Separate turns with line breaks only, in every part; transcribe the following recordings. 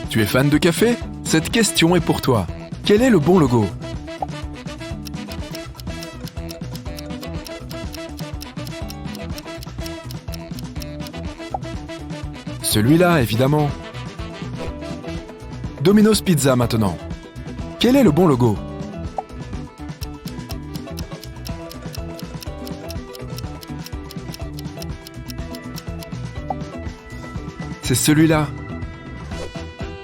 Tu es fan de café? Cette question est pour toi. Quel est le bon logo? Celui-là, évidemment. Domino's Pizza maintenant. Quel est le bon logo? C'est celui-là.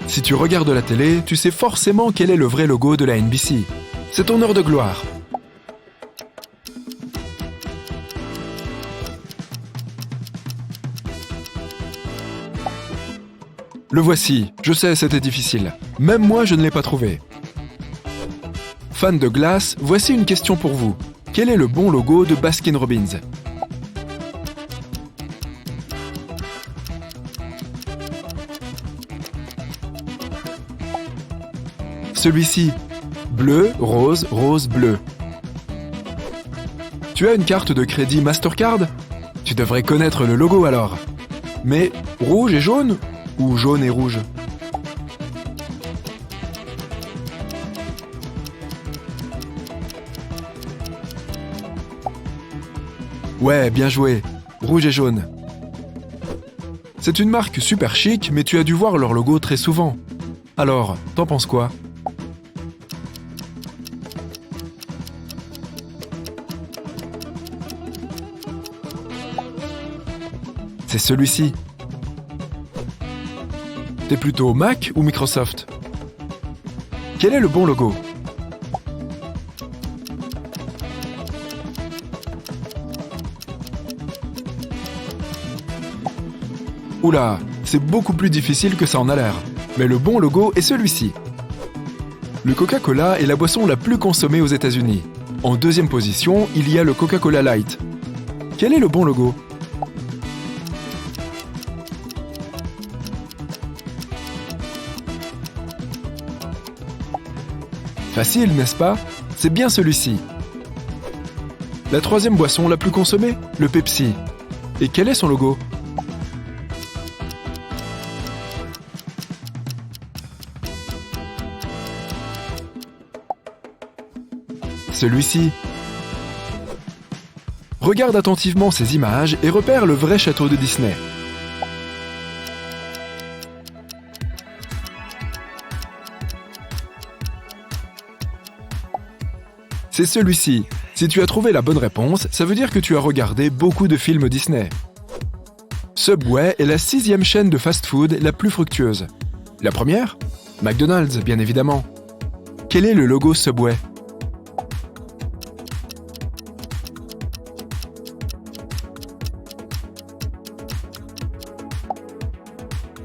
Si tu regardes la télé, tu sais forcément quel est le vrai logo de la NBC. C'est ton heure de gloire. Le voici. Je sais, c'était difficile. Même moi, je ne l'ai pas trouvé. Fan de glace, voici une question pour vous. Quel est le bon logo de Baskin Robbins? Celui-ci. Bleu, rose, rose, bleu. Tu as une carte de crédit Mastercard? Tu devrais connaître le logo alors. Mais rouge et jaune? Ou jaune et rouge? Ouais, bien joué. Rouge et jaune. C'est une marque super chic, mais tu as dû voir leur logo très souvent. Alors, t'en penses quoi? C'est celui-ci. T'es plutôt Mac ou Microsoft? Quel est le bon logo? Oula, c'est beaucoup plus difficile que ça en a l'air. Mais le bon logo est celui-ci. Le Coca-Cola est la boisson la plus consommée aux États-Unis. En deuxième position, il y a le Coca-Cola Light. Quel est le bon logo? Facile, n'est-ce pas? C'est bien celui-ci. La troisième boisson la plus consommée? Le Pepsi. Et quel est son logo? Celui-ci. Regarde attentivement ces images et repère le vrai château de Disney. C'est celui-ci. Si tu as trouvé la bonne réponse, ça veut dire que tu as regardé beaucoup de films Disney. Subway est la 6e chaîne de fast-food la plus fructueuse. La première? McDonald's, bien évidemment. Quel est le logo Subway?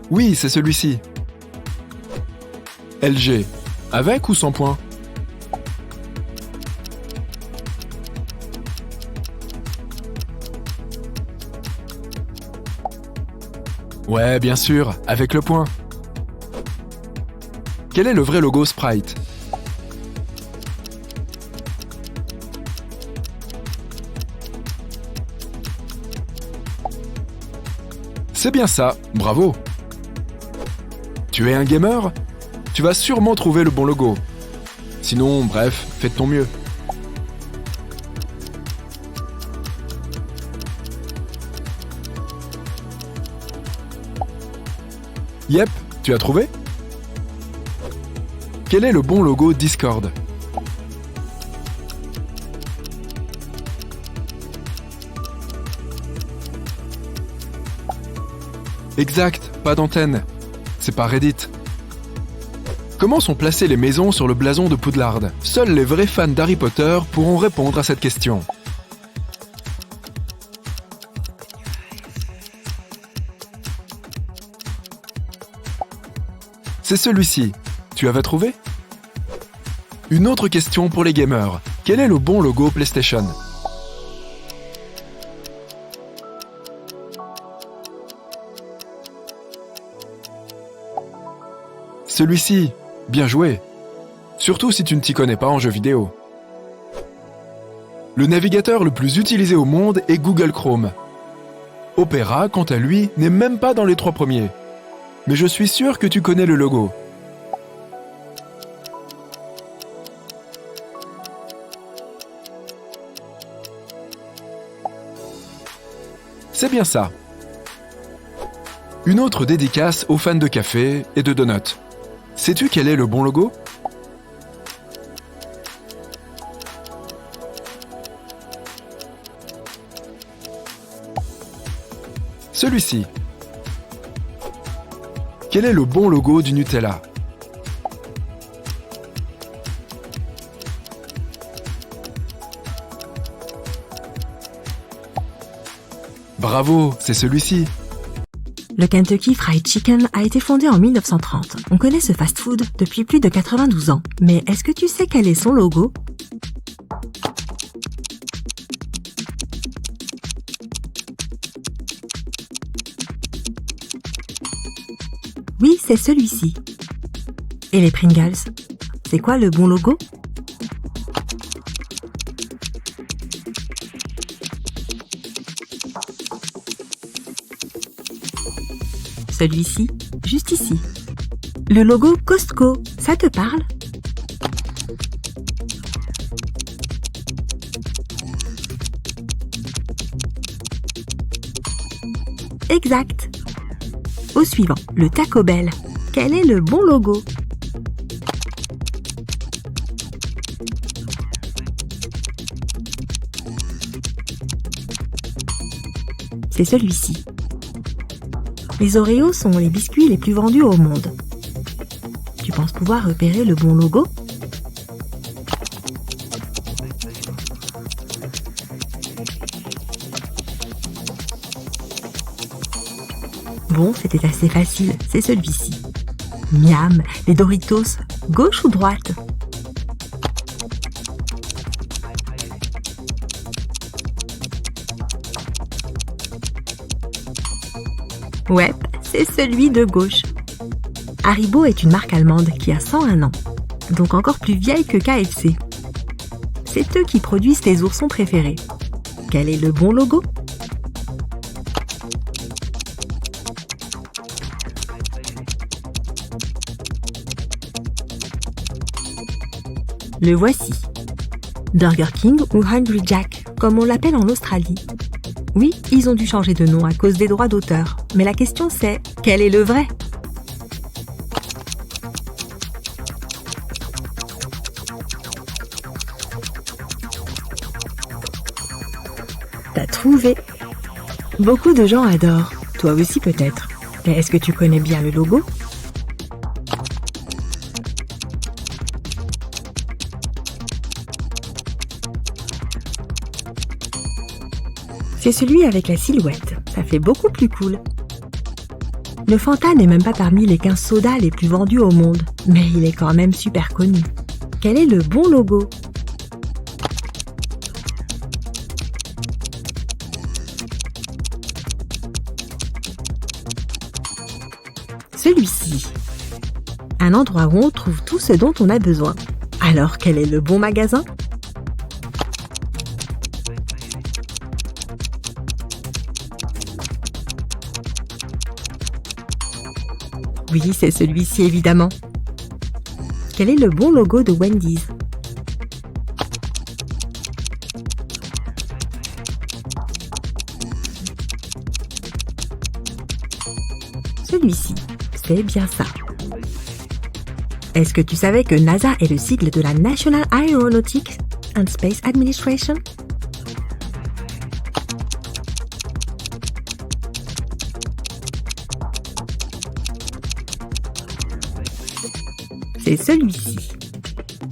Oui, c'est celui-ci. LG. Avec ou sans point? Ouais, bien sûr, avec le point. Quel est le vrai logo Sprite? C'est bien ça, bravo. Tu es un gamer? Tu vas sûrement trouver le bon logo. Sinon, bref, fais de ton mieux. Yep, tu as trouvé? Quel est le bon logo Discord? Exact, pas d'antenne. C'est pas Reddit. Comment sont placées les maisons sur le blason de Poudlard? Seuls les vrais fans d'Harry Potter pourront répondre à cette question. C'est celui-ci. Tu avais trouvé? Une autre question pour les gamers. Quel est le bon logo PlayStation? Celui-ci. Bien joué. Surtout si tu ne t'y connais pas en jeux vidéo. Le navigateur le plus utilisé au monde est Google Chrome. Opera, quant à lui, n'est même pas dans les 3 premiers. mais je suis sûr que tu connais le logo. C'est bien ça. Une autre dédicace aux fans de café et de donuts. Sais-tu quel est le bon logo? Celui-ci. Quel est le bon logo du Nutella? Bravo, c'est celui-ci.
Le Kentucky Fried Chicken a été fondé en 1930. On connaît ce fast-food depuis plus de 92 ans. Mais est-ce que tu sais quel est son logo? Oui, c'est celui-ci. Et les Pringles? C'est quoi le bon logo? Celui-ci, juste ici. Le logo Costco, ça te parle? Exact. Au suivant, le Taco Bell. Quel est le bon logo? C'est celui-ci. Les Oreos sont les biscuits les plus vendus au monde. Tu penses pouvoir repérer le bon logo? Bon, c'était assez facile, c'est celui-ci. Miam, les Doritos, gauche ou droite? Ouais, c'est celui de gauche. Haribo est une marque allemande qui a 101 ans, donc encore plus vieille que KFC. C'est eux qui produisent tes oursons préférés. Quel est le bon logo? Le voici. Burger King ou Hungry Jack, comme on l'appelle en Australie. Oui, ils ont dû changer de nom à cause des droits d'auteur. Mais la question c'est, quel est le vrai? T'as trouvé! Beaucoup de gens adorent, toi aussi peut-être. Mais est-ce que tu connais bien le logo? C'est celui avec la silhouette, ça fait beaucoup plus cool. Le Fanta n'est même pas parmi les 15 sodas les plus vendus au monde, mais il est quand même super connu. Quel est le bon logo? Celui-ci. Un endroit où on trouve tout ce dont on a besoin. Alors quel est le bon magasin? Oui, c'est celui-ci évidemment. Quel est le bon logo de Wendy's? Celui-ci, c'est bien ça. Est-ce que tu savais que NASA est le sigle de la National Aeronautics and Space Administration? C'est celui-ci.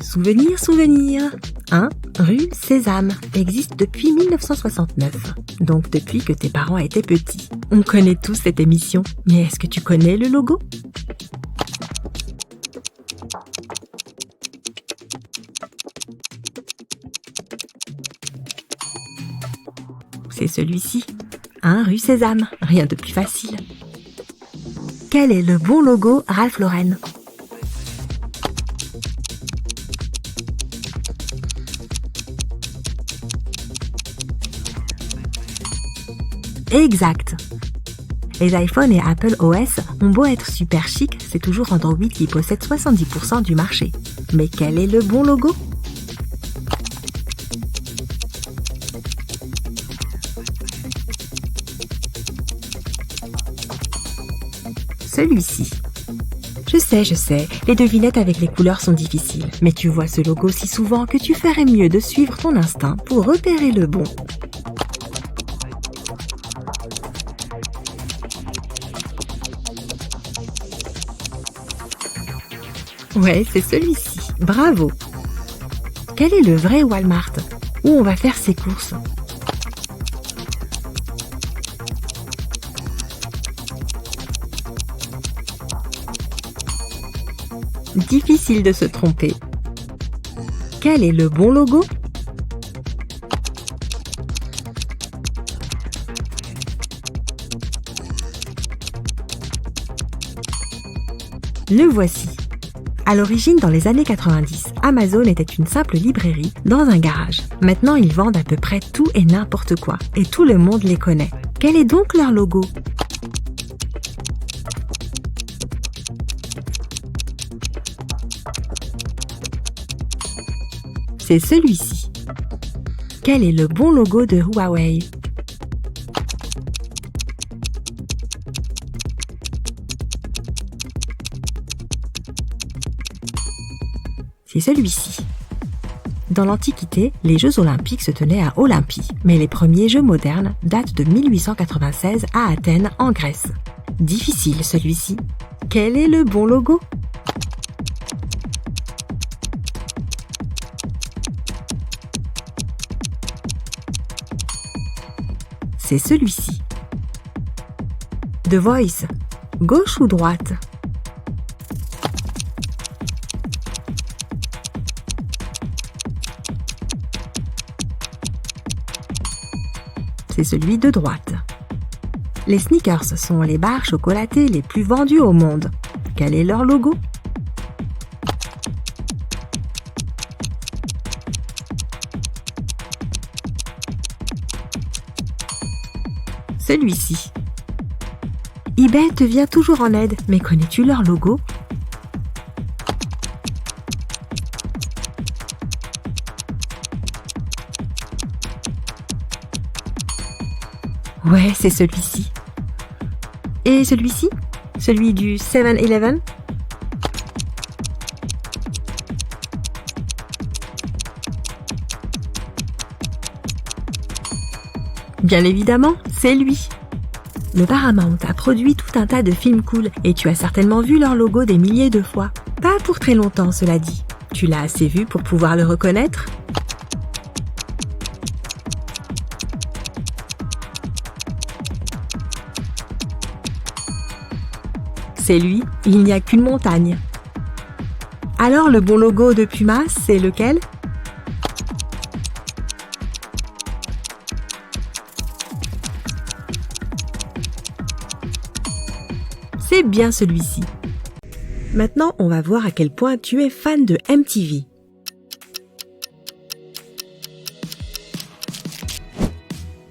Souvenir, souvenir. 1 rue Sésame existe depuis 1969, donc depuis que tes parents étaient petits. On connaît tous cette émission, mais est-ce que tu connais le logo? C'est celui-ci. 1 rue Sésame, rien de plus facile. Quel est le bon logo Ralph Lauren? Exact. Les iPhone et Apple OS ont beau être super chic, c'est toujours Android qui possède 70% du marché. Mais quel est le bon logo ? Celui-ci. Je sais, les devinettes avec les couleurs sont difficiles, mais tu vois ce logo si souvent que tu ferais mieux de suivre ton instinct pour repérer le bon. Ouais, c'est celui-ci. Bravo! Quel est le vrai Walmart? Où on va faire ses courses? Difficile de se tromper. Quel est le bon logo? Le voici. À l'origine, dans les années 90, Amazon était une simple librairie dans un garage. Maintenant, ils vendent à peu près tout et n'importe quoi, et tout le monde les connaît. Quel est donc leur logo? C'est celui-ci. Quel est le bon logo de Huawei? C'est celui-ci. Dans l'Antiquité, les Jeux olympiques se tenaient à Olympie, mais les premiers Jeux modernes datent de 1896 à Athènes, en Grèce. Difficile celui-ci. Quel est le bon logo? C'est celui-ci. The Voice. Gauche ou droite? C'est celui de droite. Les Snickers sont les barres chocolatées les plus vendues au monde. Quel est leur logo? Celui-ci. eBay te vient toujours en aide, mais connais-tu leur logo? Ouais, c'est celui-ci. Et celui-ci? Celui du 7-Eleven? Bien évidemment, c'est lui. Le Paramount a produit tout un tas de films cool et tu as certainement vu leur logo des milliers de fois. Pas pour très longtemps, cela dit. Tu l'as assez vu pour pouvoir le reconnaître? C'est lui, il n'y a qu'une montagne. Alors le bon logo de Puma, c'est lequel? C'est bien celui-ci. Maintenant, on va voir à quel point tu es fan de MTV.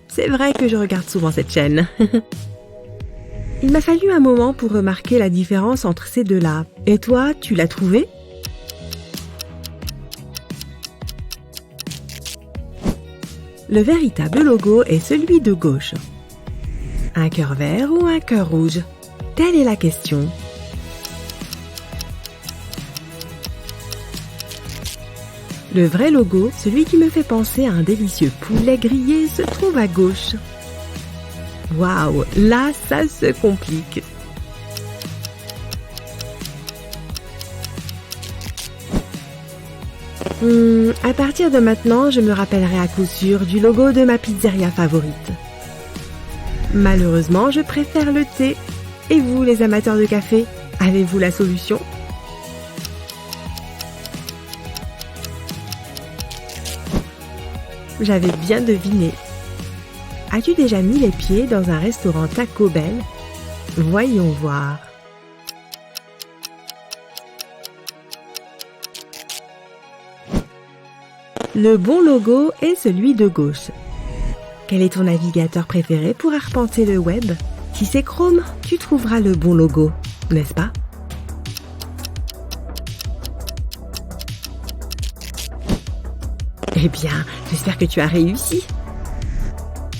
C'est vrai que je regarde souvent cette chaîne. Il m'a fallu un moment pour remarquer la différence entre ces deux-là. Et toi, tu l'as trouvé? Le véritable logo est celui de gauche. Un cœur vert ou un cœur rouge? Telle est la question. Le vrai logo, celui qui me fait penser à un délicieux poulet grillé, se trouve à gauche. Waouh, là, ça se complique. À partir de maintenant, je me rappellerai à coup sûr du logo de ma pizzeria favorite. Malheureusement, je préfère le thé. Et vous, les amateurs de café, avez-vous la solution? J'avais bien deviné. As-tu déjà mis les pieds dans un restaurant Taco Bell? Voyons voir. Le bon logo est celui de gauche. Quel est ton navigateur préféré pour arpenter le web? Si c'est Chrome, tu trouveras le bon logo, n'est-ce pas? Eh bien, j'espère que tu as réussi.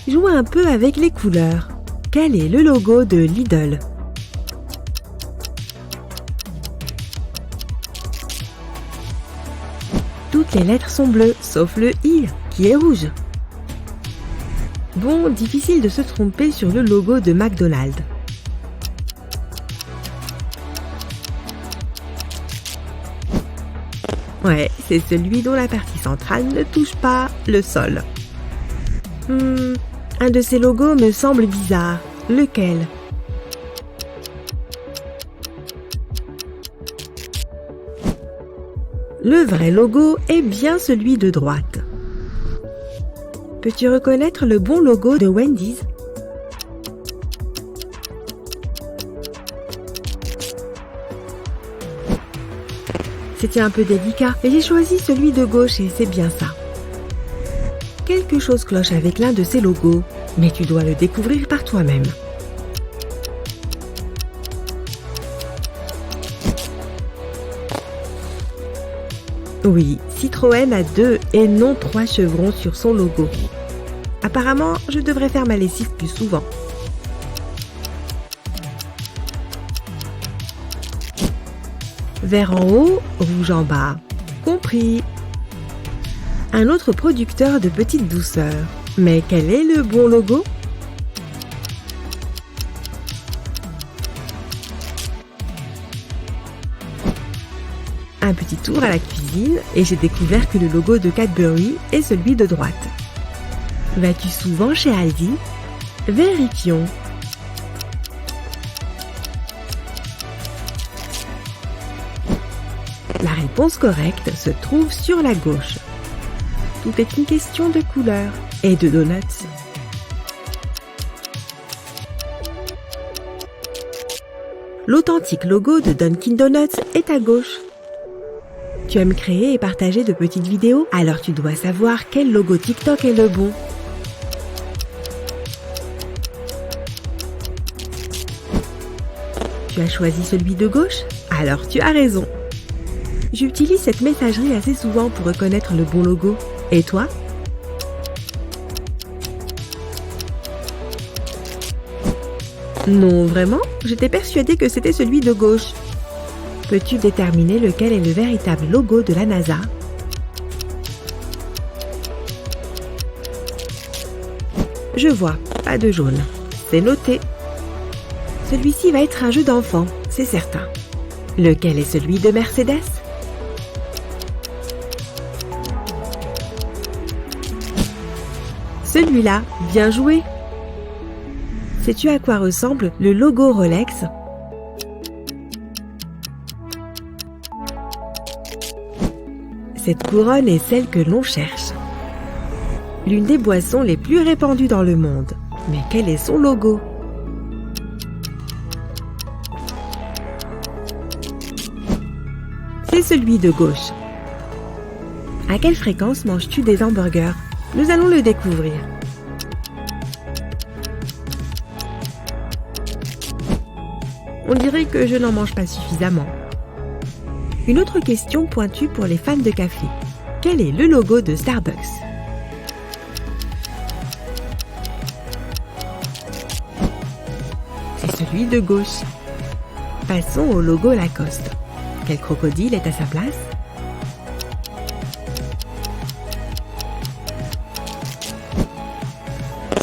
Joue un peu avec les couleurs. Quel est le logo de Lidl? Toutes les lettres sont bleues, sauf le I, qui est rouge. Bon, difficile de se tromper sur le logo de McDonald's. Ouais, c'est celui dont la partie centrale ne touche pas le sol. Un de ces logos me semble bizarre. Lequel? Le vrai logo est bien celui de droite. Peux-tu reconnaître le bon logo de Wendy's? C'était un peu délicat, mais j'ai choisi celui de gauche et c'est bien ça. Quelque chose cloche avec l'un de ces logos, mais tu dois le découvrir par toi-même. Oui, Citroën a 2 et non 3 chevrons sur son logo. Apparemment, je devrais faire ma lessive plus souvent. Vert en haut, rouge en bas. Compris. Un autre producteur de petite douceur. Mais quel est le bon logo? Un petit tour à la cuisine et j'ai découvert que le logo de Cadbury est celui de droite. Vas-tu souvent chez Aldi? Vérifions. La réponse correcte se trouve sur la gauche. Tout est une question de couleur et de donuts. L'authentique logo de Dunkin' Donuts est à gauche. Tu aimes créer et partager de petites vidéos? Alors tu dois savoir quel logo TikTok est le bon. Tu as choisi celui de gauche? Alors tu as raison. J'utilise cette messagerie assez souvent pour reconnaître le bon logo. Et toi? Non, vraiment? J'étais persuadée que c'était celui de gauche. Peux-tu déterminer lequel est le véritable logo de la NASA? Je vois, pas de jaune. C'est noté. Celui-ci va être un jeu d'enfant, c'est certain. Lequel est celui de Mercedes? Celui-là, bien joué. Sais-tu à quoi ressemble le logo Rolex? Cette couronne est celle que l'on cherche. L'une des boissons les plus répandues dans le monde. Mais quel est son logo? C'est celui de gauche. À quelle fréquence manges-tu des hamburgers? Nous allons le découvrir. On dirait que je n'en mange pas suffisamment. Une autre question pointue pour les fans de café. Quel est le logo de Starbucks? C'est celui de gauche. Passons au logo Lacoste. Quel crocodile est à sa place?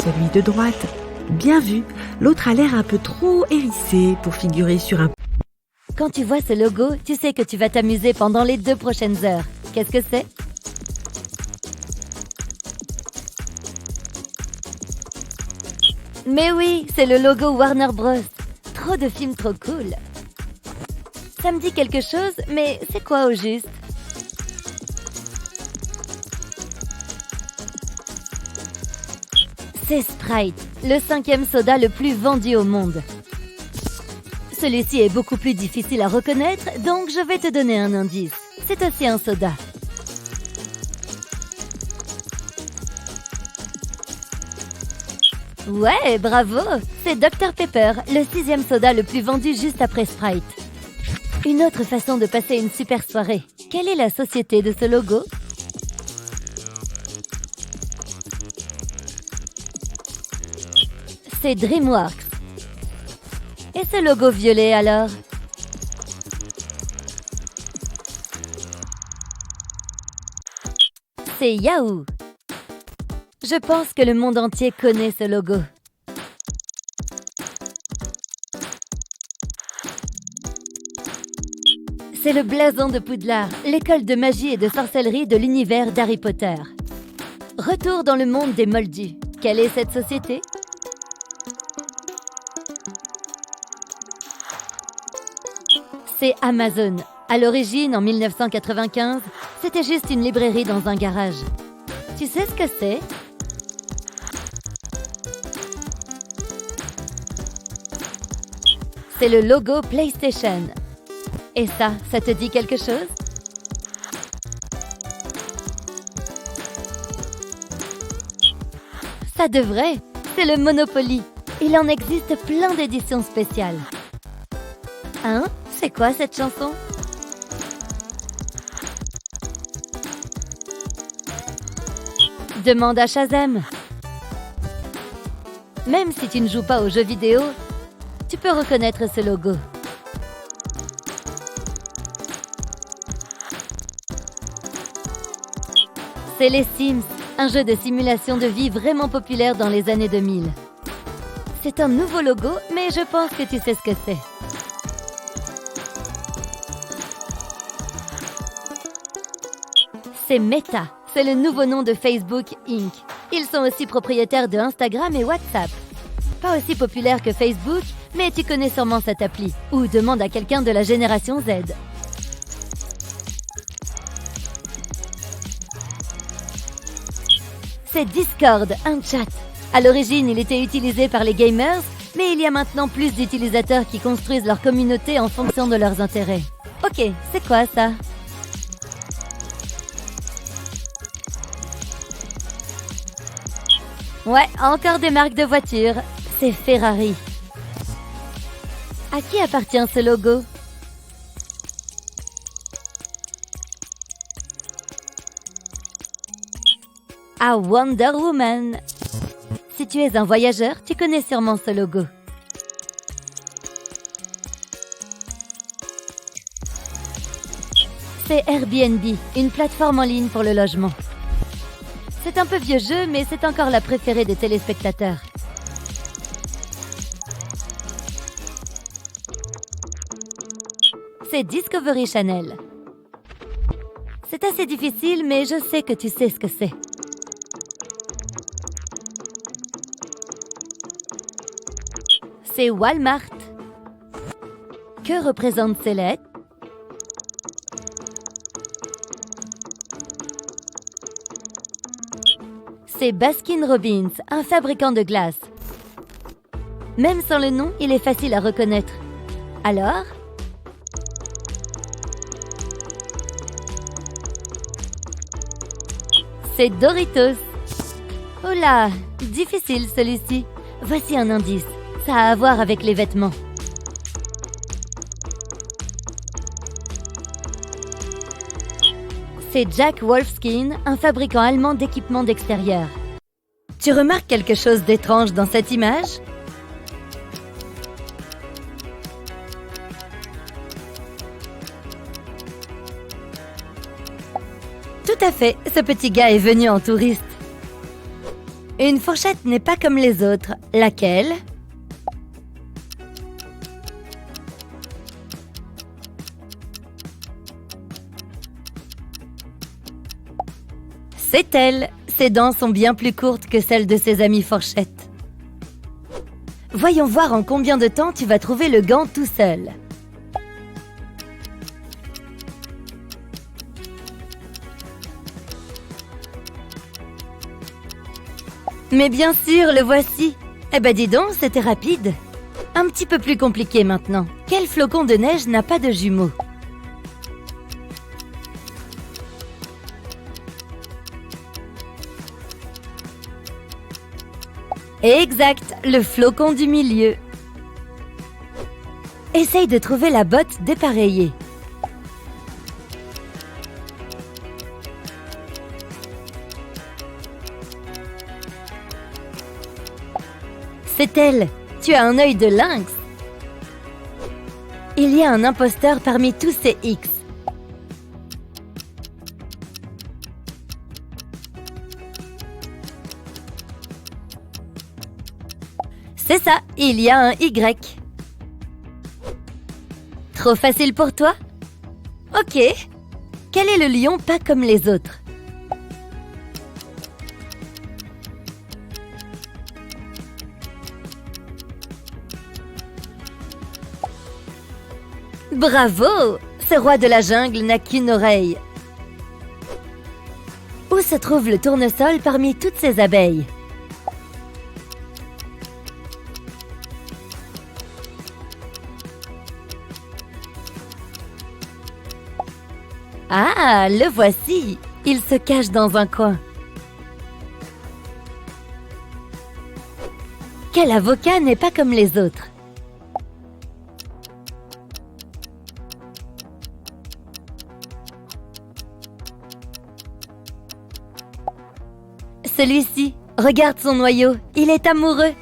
Celui de droite. Bien vu, l'autre a l'air un peu trop hérissé pour figurer sur un...
Quand tu vois ce logo, tu sais que tu vas t'amuser pendant les 2 prochaines heures. Qu'est-ce que c'est? Mais oui, c'est le logo Warner Bros. Trop de films trop cool. Ça me dit quelque chose, mais c'est quoi au juste? C'est Sprite, le 5e soda le plus vendu au monde. Celui-ci est beaucoup plus difficile à reconnaître, donc je vais te donner un indice. C'est aussi un soda. Ouais, bravo! C'est Dr Pepper, le 6e soda le plus vendu juste après Sprite. Une autre façon de passer une super soirée. Quelle est la société de ce logo? C'est DreamWorks. Et ce logo violet alors? C'est Yahoo! Je pense que le monde entier connaît ce logo. C'est le blason de Poudlard, l'école de magie et de sorcellerie de l'univers d'Harry Potter. Retour dans le monde des Moldus. Quelle est cette société? C'est Amazon. À l'origine, en 1995, c'était juste une librairie dans un garage. Tu sais ce que c'est? C'est le logo PlayStation. Et ça te dit quelque chose? Ça devrait. C'est le Monopoly. Il en existe plein d'éditions spéciales. Hein? C'est quoi cette chanson? Demande à Shazam. Même si tu ne joues pas aux jeux vidéo, tu peux reconnaître ce logo. C'est les Sims, un jeu de simulation de vie vraiment populaire dans les années 2000. C'est un nouveau logo, mais je pense que tu sais ce que c'est. C'est Meta, c'est le nouveau nom de Facebook Inc. Ils sont aussi propriétaires de Instagram et WhatsApp. Pas aussi populaire que Facebook, mais tu connais sûrement cette appli. Ou demande à quelqu'un de la génération Z. C'est Discord, un chat. À l'origine, il était utilisé par les gamers, mais il y a maintenant plus d'utilisateurs qui construisent leur communauté en fonction de leurs intérêts. Ok, c'est quoi ça? Ouais, encore des marques de voitures. C'est Ferrari. À qui appartient ce logo? À Wonder Woman. Si tu es un voyageur, tu connais sûrement ce logo. C'est Airbnb, une plateforme en ligne pour le logement. C'est un peu vieux jeu, mais c'est encore la préférée des téléspectateurs. C'est Discovery Channel. C'est assez difficile, mais je sais que tu sais ce que c'est. C'est Walmart. Que représentent ces lettres? C'est Baskin Robbins, un fabricant de glace. Même sans le nom, il est facile à reconnaître. Alors? C'est Doritos. Oh là, difficile celui-ci. Voici un indice. Ça a à voir avec les vêtements. C'est Jack Wolfskin, un fabricant allemand d'équipements d'extérieur. Tu remarques quelque chose d'étrange dans cette image? Tout à fait, ce petit gars est venu en touriste. Une fourchette n'est pas comme les autres. Laquelle? C'est elle. Ses dents sont bien plus courtes que celles de ses amis fourchettes. Voyons voir en combien de temps tu vas trouver le gant tout seul. Mais bien sûr, le voici. Eh ben dis donc, c'était rapide. Un petit peu plus compliqué maintenant. Quel flocon de neige n'a pas de jumeaux? Exact, le flocon du milieu. Essaye de trouver la botte dépareillée. C'est elle. Tu as un œil de lynx. Il y a un imposteur parmi tous ces X. C'est ça, il y a un Y. Trop facile pour toi? Ok. Quel est le lion pas comme les autres? Bravo! Ce roi de la jungle n'a qu'une oreille. Où se trouve le tournesol parmi toutes ces abeilles? Ah, le voici! Il se cache dans un coin. Quel avocat n'est pas comme les autres? Celui-ci, regarde son noyau, il est amoureux.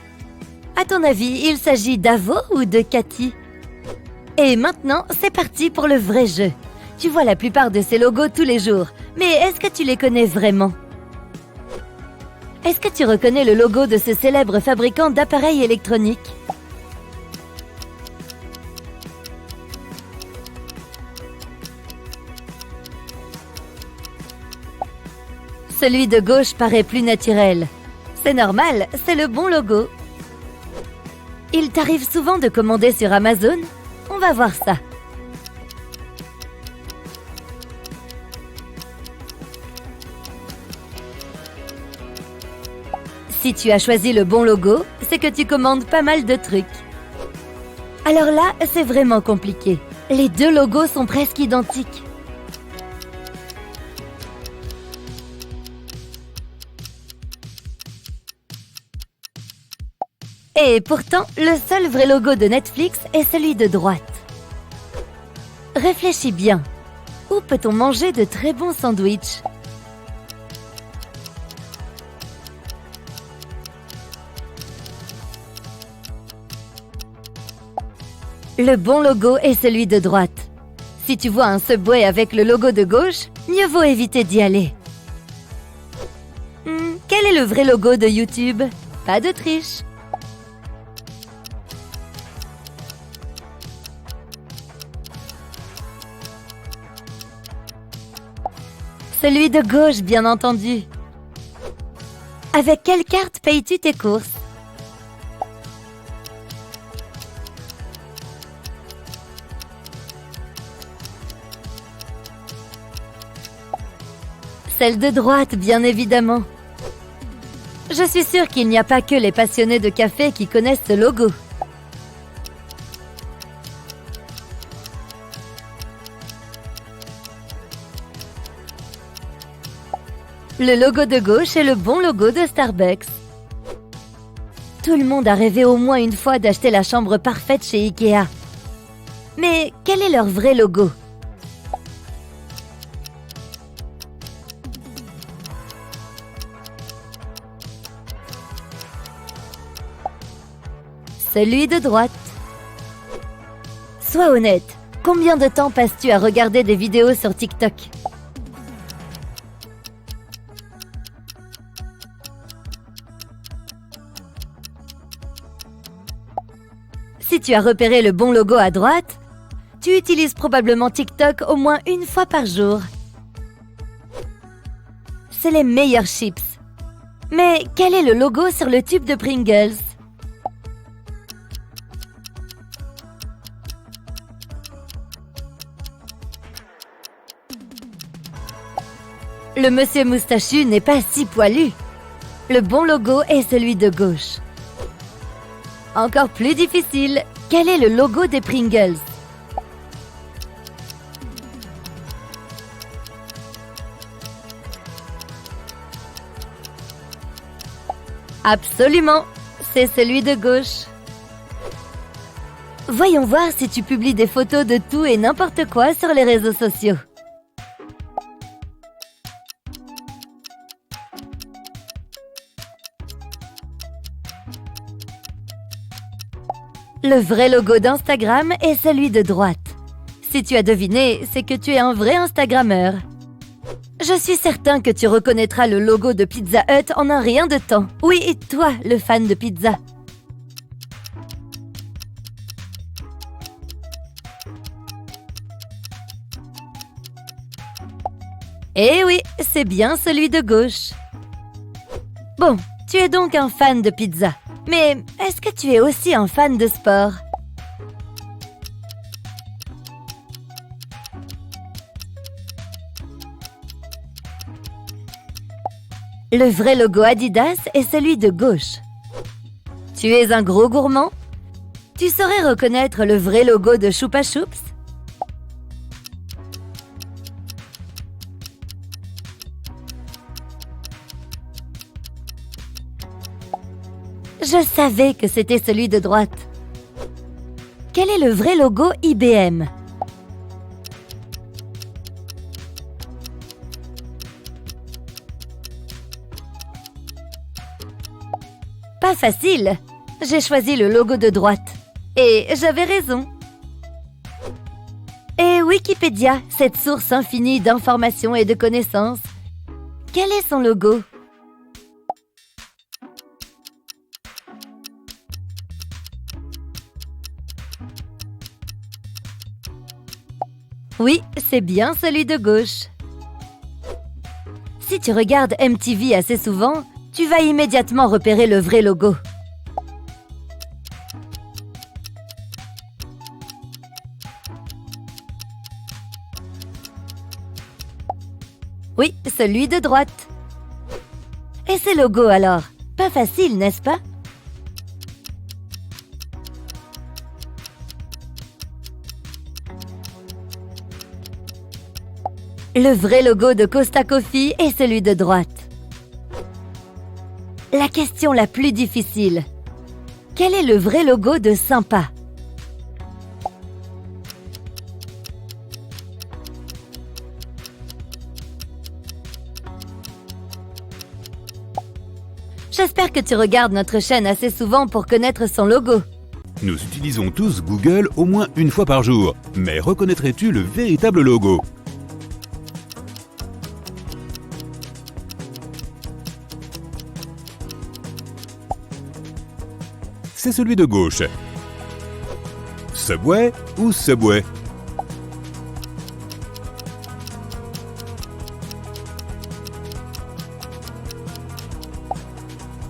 À ton avis, il s'agit d'Avo ou de Cathy? Et maintenant, c'est parti pour le vrai jeu. Tu vois la plupart de ces logos tous les jours, mais est-ce que tu les connais vraiment? Est-ce que tu reconnais le logo de ce célèbre fabricant d'appareils électroniques? Celui de gauche paraît plus naturel. C'est normal, c'est le bon logo. Il t'arrive souvent de commander sur Amazon? On va voir ça. Si tu as choisi le bon logo, c'est que tu commandes pas mal de trucs. Alors là, c'est vraiment compliqué. Les deux logos sont presque identiques. Et pourtant, le seul vrai logo de Netflix est celui de droite. Réfléchis bien. Où peut-on manger de très bons sandwichs? Le bon logo est celui de droite. Si tu vois un Subway avec le logo de gauche, mieux vaut éviter d'y aller. Quel est le vrai logo de YouTube? Pas de triche. Celui de gauche, bien entendu. Avec quelle carte payes-tu tes courses? Celle de droite, bien évidemment. Je suis sûre qu'il n'y a pas que les passionnés de café qui connaissent ce logo. Le logo de gauche est le bon logo de Starbucks. Tout le monde a rêvé au moins une fois d'acheter la chambre parfaite chez Ikea. Mais quel est leur vrai logo? Celui de droite. Sois honnête, combien de temps passes-tu à regarder des vidéos sur TikTok? Si tu as repéré le bon logo à droite, tu utilises probablement TikTok au moins une fois par jour. C'est les meilleurs chips. Mais quel est le logo sur le tube de Pringles? Le monsieur moustachu n'est pas si poilu. Le bon logo est celui de gauche. Encore plus difficile, quel est le logo des Pringles? Absolument, c'est celui de gauche. Voyons voir si tu publies des photos de tout et n'importe quoi sur les réseaux sociaux. Le vrai logo d'Instagram est celui de droite. Si tu as deviné, c'est que tu es un vrai Instagrammeur. Je suis certain que tu reconnaîtras le logo de Pizza Hut en un rien de temps. Oui, et toi, le fan de pizza. Eh oui, c'est bien celui de gauche. Bon, tu es donc un fan de pizza. Mais est-ce que tu es aussi un fan de sport? Le vrai logo Adidas est celui de gauche. Tu es un gros gourmand? Tu saurais reconnaître le vrai logo de Chupa Chups? Je savais que c'était celui de droite. Quel est le vrai logo IBM? Pas facile. J'ai choisi le logo de droite. Et j'avais raison. Et Wikipédia, cette source infinie d'informations et de connaissances. Quel est son logo? Oui, c'est bien celui de gauche. Si tu regardes MTV assez souvent, tu vas immédiatement repérer le vrai logo. Oui, celui de droite. Et ces logos alors? Pas facile, n'est-ce pas? Le vrai logo de Costa Coffee est celui de droite. La question la plus difficile. Quel est le vrai logo de Sympa? J'espère que tu regardes notre chaîne assez souvent pour connaître son logo.
Nous utilisons tous Google au moins une fois par jour. Mais reconnaîtrais-tu le véritable logo? C'est celui de gauche. Subway ou Subway?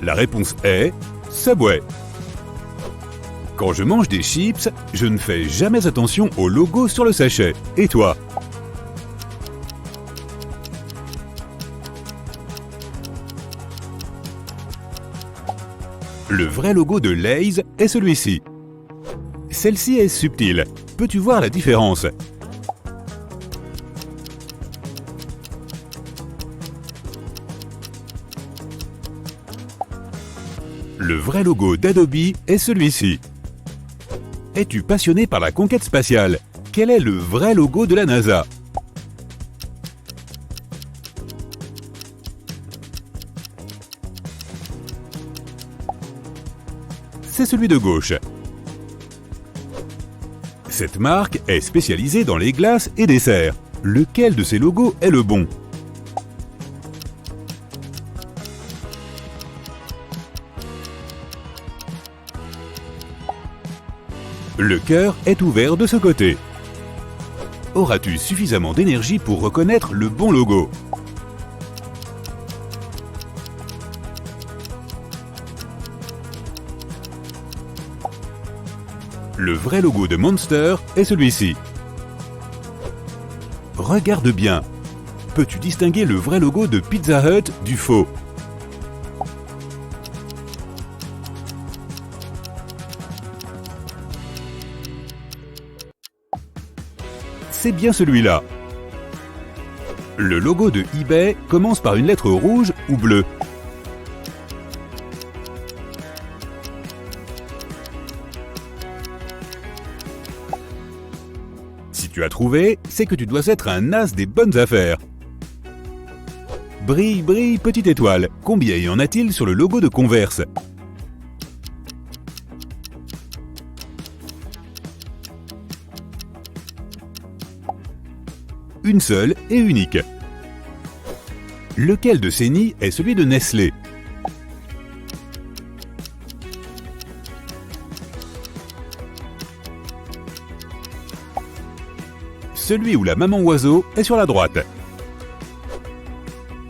La réponse est Subway. Quand je mange des chips, je ne fais jamais attention au logo sur le sachet. Et toi? Le vrai logo de Lay's est celui-ci. Celle-ci est subtile. Peux-tu voir la différence? Le vrai logo d'Adobe est celui-ci. Es-tu passionné par la conquête spatiale? Quel est le vrai logo de la NASA? C'est celui de gauche. Cette marque est spécialisée dans les glaces et desserts. Lequel de ces logos est le bon? Le cœur est ouvert de ce côté. Auras-tu suffisamment d'énergie pour reconnaître le bon logo? Le vrai logo de Monster est celui-ci. Regarde bien. Peux-tu distinguer le vrai logo de Pizza Hut du faux? C'est bien celui-là. Le logo de eBay commence par une lettre rouge ou bleue. tu as trouvé, c'est que tu dois être un as des bonnes affaires. Brille, brille, petite étoile. Combien y en a-t-il sur le logo de Converse? Une seule et unique. Lequel de ces nids est celui de Nestlé? Celui où la maman oiseau est sur la droite.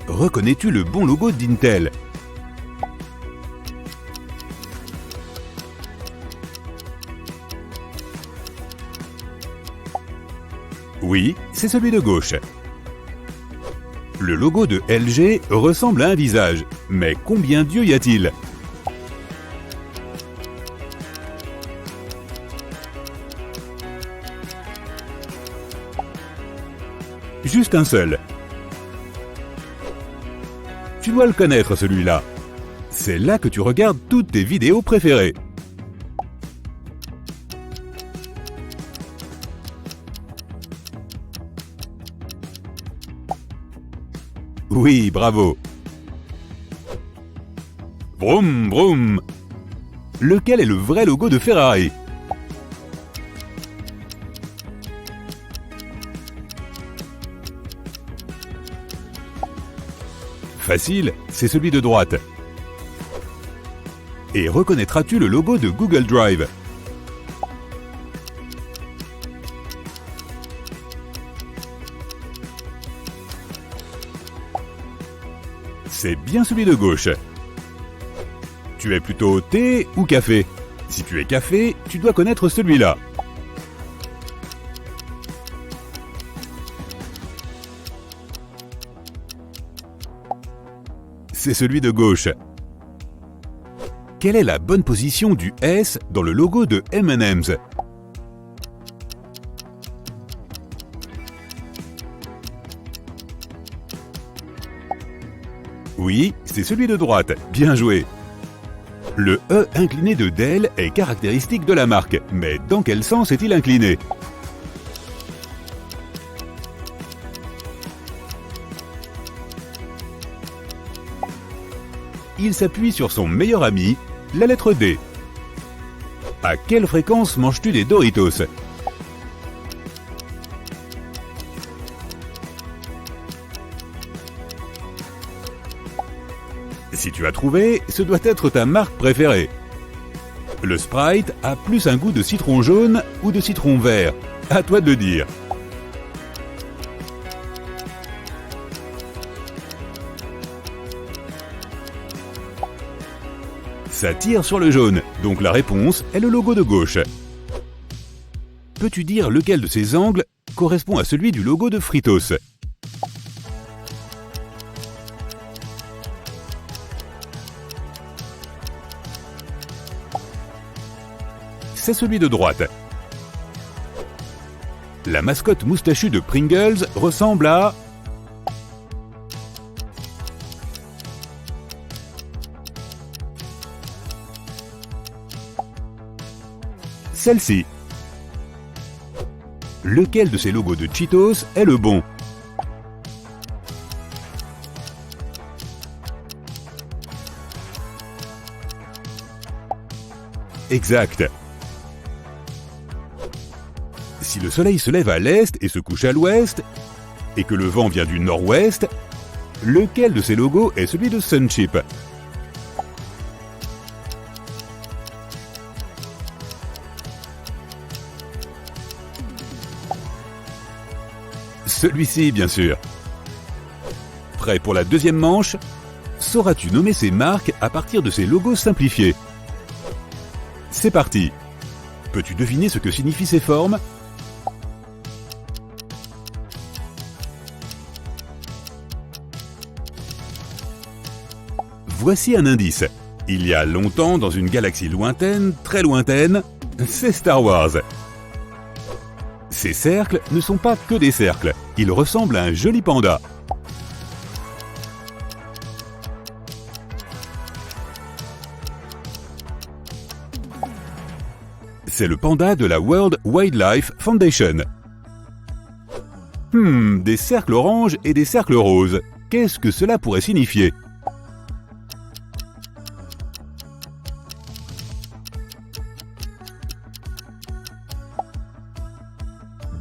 Reconnais-tu le bon logo d'Intel? Oui, c'est celui de gauche. Le logo de LG ressemble à un visage, mais combien d'yeux y a-t-il? Juste un seul. Tu dois le connaître celui-là. C'est là que tu regardes toutes tes vidéos préférées. Oui, bravo. Vroom, vroom. Lequel est le vrai logo de Ferrari? Facile, c'est celui de droite. Et reconnaîtras-tu le logo de Google Drive? C'est bien celui de gauche. Tu es plutôt thé ou café? Si tu es café, tu dois connaître celui-là. C'est celui de gauche. Quelle est la bonne position du S dans le logo de M&M's? Oui, c'est celui de droite. Bien joué. Le E incliné de Dell est caractéristique de la marque, mais dans quel sens est-il incliné? Il s'appuie sur son meilleur ami, la lettre D. À quelle fréquence manges-tu des Doritos? Si tu as trouvé, ce doit être ta marque préférée. Le Sprite a plus un goût de citron jaune ou de citron vert. À toi de le dire. Ça tire sur le jaune, donc la réponse est le logo de gauche. Peux-tu dire lequel de ces angles correspond à celui du logo de Fritos? C'est celui de droite. La mascotte moustachue de Pringles ressemble à... celle-ci. Lequel de ces logos de Cheetos est le bon? Exact. Si le soleil se lève à l'est et se couche à l'ouest, et que le vent vient du nord-ouest, lequel de ces logos est celui de Sunchip? Celui-ci, bien sûr. Prêt pour la deuxième manche? Sauras-tu nommer ces marques à partir de ces logos simplifiés? C'est parti. Peux-tu deviner ce que signifient ces formes? Voici un indice. Il y a longtemps, dans une galaxie lointaine, très lointaine, c'est Star Wars. Ces cercles ne sont pas que des cercles, ils ressemblent à un joli panda. C'est le panda de la World Wildlife Foundation. Des cercles oranges et des cercles roses. Qu'est-ce que cela pourrait signifier?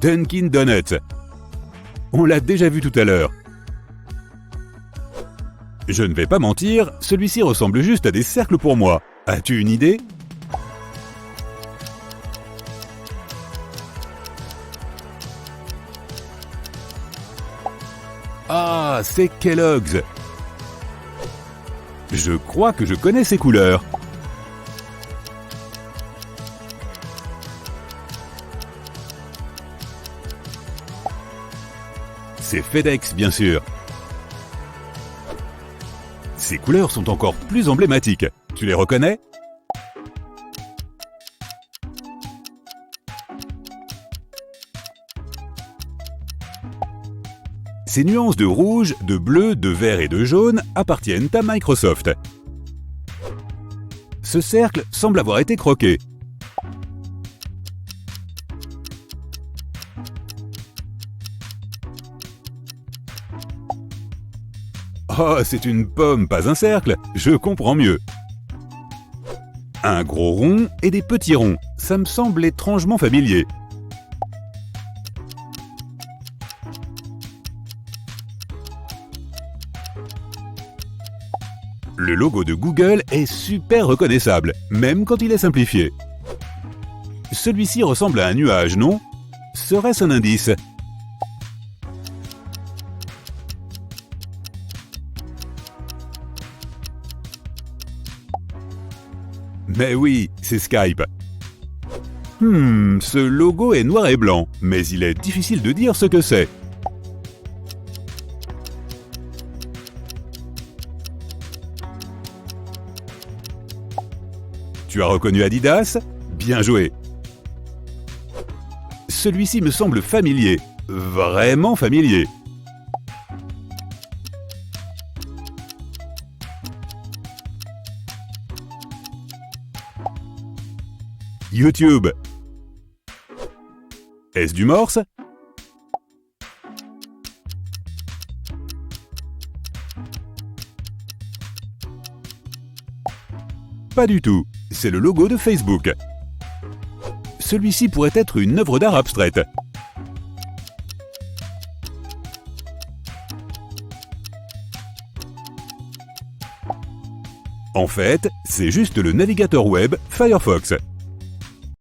Dunkin' Donuts. On l'a déjà vu tout à l'heure. Je ne vais pas mentir, celui-ci ressemble juste à des cercles pour moi. As-tu une idée? Ah, c'est Kellogg's. Je crois que je connais ces couleurs. C'est FedEx, bien sûr. Ces couleurs sont encore plus emblématiques. Tu les reconnais? Ces nuances de rouge, de bleu, de vert et de jaune appartiennent à Microsoft. Ce cercle semble avoir été croqué. Oh, c'est une pomme, pas un cercle. Je comprends mieux. Un gros rond et des petits ronds. Ça me semble étrangement familier. Le logo de Google est super reconnaissable, même quand il est simplifié. Celui-ci ressemble à un nuage, non? Serait-ce un indice? Mais oui, c'est Skype. Ce logo est noir et blanc, mais il est difficile de dire ce que c'est. Tu as reconnu Adidas? Bien joué. Celui-ci me semble familier, vraiment familier. YouTube. Est-ce du morse? Pas du tout, c'est le logo de Facebook. Celui-ci pourrait être une œuvre d'art abstraite. En fait, c'est juste le navigateur web Firefox.